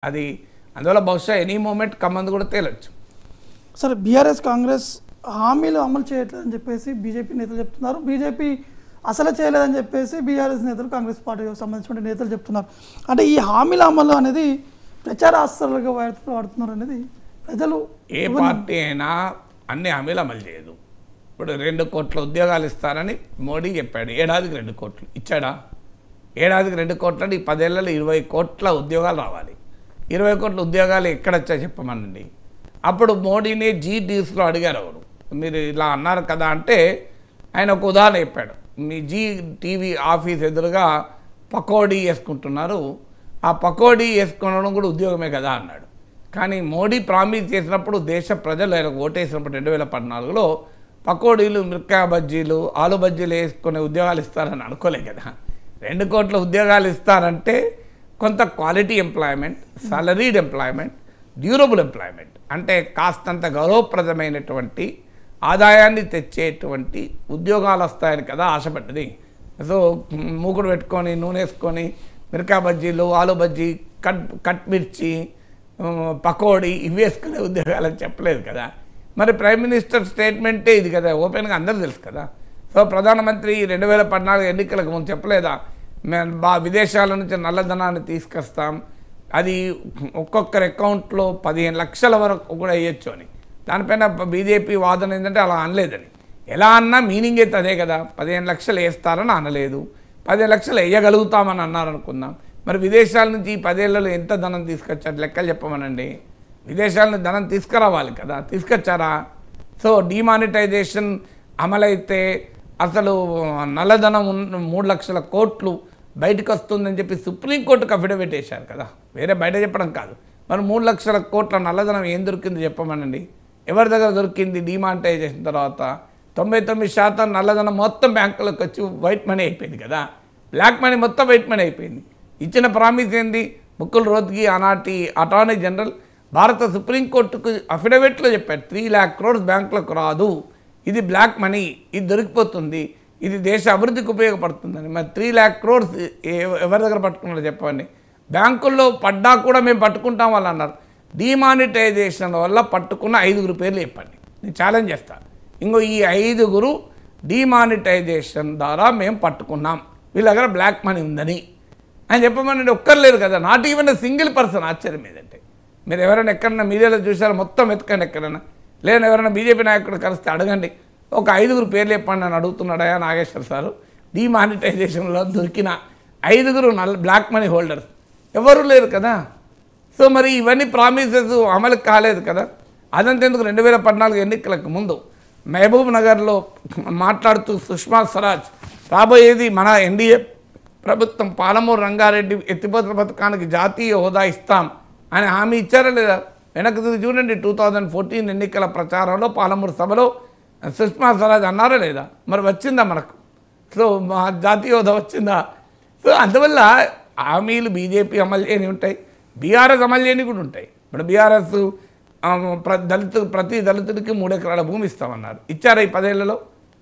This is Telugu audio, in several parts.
అది అందువల్ల బహుశా ఎనీ మూమెంట్ కమ్మంది కూడా తేలొచ్చు. సరే, బీఆర్ఎస్ కాంగ్రెస్ హామీలు అమలు చేయట్లేదని చెప్పేసి బీజేపీ నేతలు చెప్తున్నారు. బీజేపీ అసలే చేయలేదని చెప్పేసి బీఆర్ఎస్ నేతలు కాంగ్రెస్ పార్టీకి సంబంధించిన నేతలు చెప్తున్నారు. అంటే ఈ హామీల అమలు అనేది ప్రచార అస్త్రాలుగా వాడుతున్నారు అనేది ప్రజలు. ఏ పార్టీ అయినా అన్ని హామీలు అమలు చేయదు. ఇప్పుడు 2 కోట్ల ఉద్యోగాలు ఇస్తారని మోడీ చెప్పాడు. ఏడాదికి 2 కోట్లు ఇచ్చాడా? ఏడాదికి 2 కోట్ల 10 ఏళ్లలో 20 కోట్ల ఉద్యోగాలు రావాలి. 20 కోట్ల ఉద్యోగాలు ఎక్కడొచ్చా చెప్పమనండి. అప్పుడు మోడీని G-News-లో అడిగారు ఎవరు, మీరు ఇలా అన్నారు కదా అంటే ఆయన ఒక ఉదాహరణ చెప్పాడు. మీ G-TV ఆఫీస్ ఎదురుగా పకోడీ వేసుకుంటున్నారు, ఆ పకోడీ వేసుకోవడం కూడా ఉద్యోగమే కదా అన్నాడు. కానీ మోడీ ప్రామిస్ చేసినప్పుడు దేశ ప్రజలు ఆయనకు ఓటేసినప్పుడు 2014లో పకోడీలు, మిరపకాయ బజ్జీలు, ఆలు బజ్జీలు వేసుకునే ఉద్యోగాలు ఇస్తారని అనుకోలే కదా. 2 కోట్ల ఉద్యోగాలు ఇస్తారంటే కొంత quality employment, salaried employment, durable employment, అంటే కాస్తంత గౌరవప్రదమైనటువంటి ఆదాయాన్ని తెచ్చేటువంటి ఉద్యోగాలు వస్తాయని కదా ఆశపడ్డది. సో మూకుడు పెట్టుకొని నూనె వేసుకొని మిరపకాయ బజ్జీలు, ఆలు బజ్జీ, కట్ మిర్చి, పకోడీ ఇవి వేసుకునే ఉద్యోగాలని చెప్పలేదు కదా. మరి ప్రైమ్ మినిస్టర్ స్టేట్మెంటే ఇది కదా, ఓపెన్గా అందరూ తెలుసు కదా. సో ప్రధానమంత్రి 2014 ఎన్నికలకు ముందు చెప్పలేదా, మేము విదేశాల నుంచి నల్లధనాన్ని తీసుకొస్తాం, అది ఒక్కొక్కరి అకౌంట్లో 15 లక్షల వరకు కూడా వేయచ్చు అని. దానిపైన బీజేపీ వాదన ఏంటంటే అలా అనలేదని. ఎలా అన్నా మీనింగ్ అయితే అదే కదా, 15 లక్షలు వేస్తారని అనలేదు, 15 లక్షలు వేయగలుగుతామని అన్నారనుకుందాం. మరి విదేశాల నుంచి ఈ 10 ఏళ్లలో ఎంత ధనం తీసుకొచ్చారు లెక్కలు చెప్పమనండి. విదేశాల నుంచి ధనం తీసుకురావాలి కదా, తీసుకొచ్చారా? సో డిమానిటైజేషన్ అమలైతే అసలు నల్లధనం 3 లక్షల కోట్లు బయటకు వస్తుందని చెప్పి సుప్రీంకోర్టుకు అఫిడవిట్ వేశారు కదా, వేరే బయట చెప్పడం కాదు. మరి 3 లక్షల కోట్ల నల్లధనం ఏం దొరికింది చెప్పమనండి. ఎవరి దగ్గర దొరికింది? డిమానిటైజేషన్ తర్వాత 99% నల్లధనం మొత్తం బ్యాంకులకు వచ్చి వైట్ మనీ అయిపోయింది కదా, బ్లాక్ మనీ మొత్తం వైట్ మనీ అయిపోయింది. ఇచ్చిన ప్రామిస్ ఏంది? ముకుల్ రోహ్తగి ఆనాటి అటార్నీ జనరల్ భారత సుప్రీంకోర్టుకు అఫిడవిట్లో చెప్పారు, 3 lakh crores బ్యాంకులకు రాదు, ఇది బ్లాక్ మనీ, ఇది దొరికిపోతుంది, ఇది దేశ అభివృద్ధికి ఉపయోగపడుతుందని. మరి 3 lakh crores ఎవరి దగ్గర పట్టుకున్నారో చెప్పండి. బ్యాంకుల్లో పడ్డా కూడా మేము పట్టుకుంటాం వాళ్ళు అన్నారు. డిమానిటైజేషన్ వల్ల పట్టుకున్న 5 పేర్లు చెప్పండి, నేను ఛాలెంజ్ చేస్తాను. ఇంకో ఈ 5 డిమానిటైజేషన్ ద్వారా మేము పట్టుకున్నాం, వీళ్ళ దగ్గర బ్లాక్ మనీ ఉందని అని చెప్పమని ఒక్కరు లేరు కదా, నాట్ ఈవెన్ సింగిల్ పర్సన్. ఆశ్చర్యం ఏదంటే, మీరు ఎవరైనా ఎక్కడన్నా మీడియాలో చూసారో మొత్తం వెతకండి, ఎక్కడైనా లేదా ఎవరైనా బీజేపీ నాయకుడు కలిస్తే అడగండి, ఒక 5 పేర్లు చెప్పండి అని అడుగుతున్నాడయా నాగేశ్వర్ సారు. డిమానిటైజేషన్లో దొరికిన 5 బ్లాక్ మనీ హోల్డర్స్ ఎవరు లేరు కదా. సో మరి ఇవన్నీ ప్రామిసెస్ అమలు కాలేదు కదా. అదంతెందుకు 2014 ఎన్నికలకు ముందు మహబూబ్ నగర్లో మాట్లాడుతూ సుష్మా స్వరాజ్ రాబోయేది మన ఎన్డీఏ ప్రభుత్వం, పాలమూరు రంగారెడ్డి ఎత్తిపోతల పథకానికి జాతీయ హోదా ఇస్తాం అని హామీ ఇచ్చారా లేదా? వెనక్కి చూడండి, 2014 ఎన్నికల ప్రచారంలో పాలమూరు సభలో సుష్మా స్వరాజ్ అన్నారా లేదా? మరి వచ్చిందా మనకు? సో మా జాతీయ హోదా వచ్చిందా? సో అందువల్ల హామీలు బీజేపీ అమలు చేయని ఉంటాయి, బీఆర్ఎస్ అమలు చేయని కూడా ఉంటాయి. ఇప్పుడు బీఆర్ఎస్ ప్రతి దళితుడికి 3 ఎకరాల భూమి ఇస్తామన్నారు, ఇచ్చారా? ఈ 10 ఏళ్లలో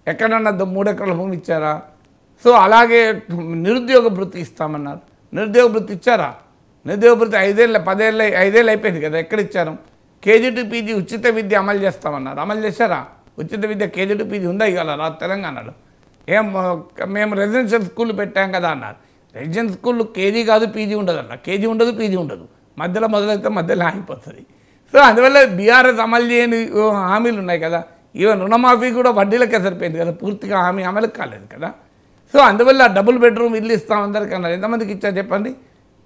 ఎక్కడన్నా 3 ఎకరాల భూమి ఇచ్చారా? సో అలాగే నిరుద్యోగ భృతి ఇస్తామన్నారు, నిరుద్యోగ భృతి ఇచ్చారా? నిరుద్యోగ భృతి 5 ఏళ్ళు అయిపోయింది కదా, ఎక్కడ ఇచ్చారు? కేజీ టు పీజీ ఉచిత విద్య అమలు చేస్తామన్నారు, అమలు చేశారా? ఉచిత విద్య కేజీ టు పీజీ ఉందా ఇవాళ తెలంగాణలో? మేము రెసిడెన్షియల్ స్కూల్ పెట్టాం కదా అన్నారు. రెసిడెన్షియల్ స్కూల్ కేజీ కాదు పీజీ ఉండదు అన్న, కేజీ ఉండదు పీజీ ఉండదు, మధ్యలో మొదలైతే మధ్యలో ఆగిపోతుంది. సో అందువల్ల బీఆర్ఎస్ అమలు చేయని హామీలు ఉన్నాయి కదా. ఈవెన్ రుణమాఫీ కూడా వడ్డీలకే సరిపోయింది కదా, పూర్తిగా హామీ అమలు కాలేదు కదా. సో అందువల్ల డబుల్ బెడ్రూమ్ ఇల్లు ఇస్తాం అందరికీ అన్నారు, ఎంతమందికి ఇచ్చారు చెప్పండి?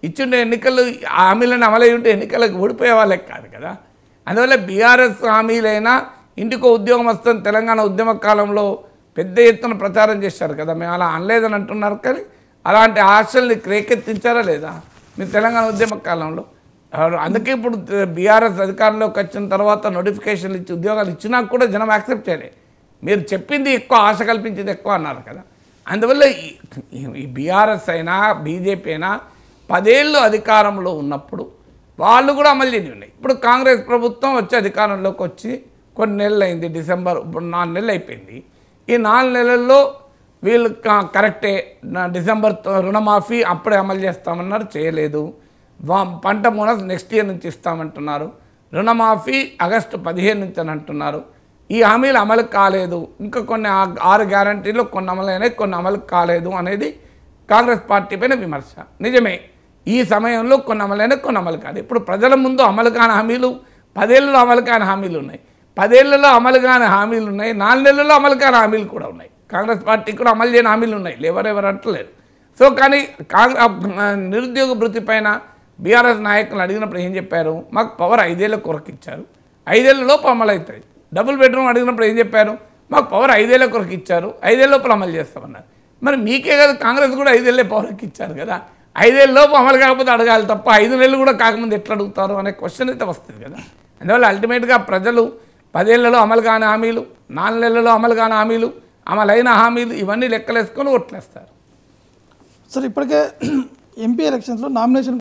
ఇచ్చిండే ఎన్నికలు హామీలను అమలై ఉంటే ఎన్నికలకు ఓడిపోయే వాళ్ళకి కాదు కదా. అందువల్ల బీఆర్ఎస్ హామీలైనా ఇంటికో ఉద్యోగం వస్తుంది. తెలంగాణ ఉద్యమ కాలంలో పెద్ద ఎత్తున ప్రచారం చేశారు కదా, మేము అలా అనలేదని అంటున్నారు. కానీ అలాంటి ఆశల్ని రేకెత్తించారా లేదా మీరు తెలంగాణ ఉద్యమ కాలంలో? అందుకే ఇప్పుడు బీఆర్ఎస్ అధికారంలోకి వచ్చిన తర్వాత నోటిఫికేషన్లు ఇచ్చి ఉద్యోగాలు ఇచ్చినా కూడా జనం యాక్సెప్ట్ చేయలేదు. మీరు చెప్పింది ఎక్కువ, ఆశ కల్పించింది ఎక్కువ అన్నారు కదా. అందువల్ల ఈ బీఆర్ఎస్ అయినా బీజేపీ అయినా 10 ఏళ్ళు అధికారంలో ఉన్నప్పుడు వాళ్ళు కూడా అమలు చేయని ఉన్నాయి. ఇప్పుడు కాంగ్రెస్ ప్రభుత్వం వచ్చి అధికారంలోకి వచ్చి కొన్ని నెలలు అయింది, డిసెంబర్ 4 నెలలు అయిపోయింది. ఈ 4 నెలల్లో వీళ్ళు కరెక్టే, డిసెంబర్ రుణమాఫీ అప్పుడే అమలు చేస్తామన్నారు, చేయలేదు. పంట బోనస్ నెక్స్ట్ ఇయర్ నుంచి ఇస్తామంటున్నారు, రుణమాఫీ ఆగస్టు 15 నుంచి అని అంటున్నారు. ఈ హామీలు అమలు కాలేదు, ఇంకా కొన్ని 6 గ్యారంటీలు కొన్ని అమలైనాయి, కొన్ని అమలు కాలేదు అనేది కాంగ్రెస్ పార్టీ పైన విమర్శ. నిజమే, ఈ సమయంలో కొన్ని అమలైనా కొన్ని అమలు కాదు. ఇప్పుడు ప్రజల ముందు అమలు కాని హామీలు, 10 ఏళ్ళలో అమలు కాని హామీలు ఉన్నాయి, 10 ఏళ్లలో అమలు కాని హామీలు ఉన్నాయి, 4 నెలల్లో అమలు కాని హామీలు కూడా ఉన్నాయి. కాంగ్రెస్ పార్టీ కూడా అమలు చేయని హామీలు ఉన్నాయి, ఎవరెవరు అంటలేరు. సో కానీ నిరుద్యోగ భృతి పైన బీఆర్ఎస్ నాయకులు అడిగినప్పుడు ఏం చెప్పారు? మాకు పవర్ 5 ఏళ్ళ కొరకు ఇచ్చారు, 5 ఏళ్ళ లోపు అమలు అవుతుంది. డబుల్ బెడ్రూమ్ అడిగినప్పుడు ఏం చెప్పారు? మాకు పవర్ 5 ఏళ్ళ కొరకు ఇచ్చారు, 5 ఏళ్ళ లోపల అమలు చేస్తామన్నారు. మరి మీకే కదా కాంగ్రెస్ కూడా 5 ఏళ్ళే పవర్కి ఇచ్చారు కదా, 5 ఏళ్ళ లోపు అమలు కాకపోతే అడగాలి తప్ప 5 నెలలు కూడా కాకముందు ఎట్లా అడుగుతారు అనే క్వశ్చన్ అయితే వస్తుంది కదా. అందువల్ల అల్టిమేట్గా ప్రజలు 10 ఏళ్లలో అమలు కాని హామీలు, 4 నెలల్లో అమలు కాని హామీలు, అమలైన హామీలు ఇవన్నీ లెక్కలేసుకొని ఓట్లేస్తారు. సార్ ఇప్పటికే ఎంపీ ఎలక్షన్స్లో నామినేషన్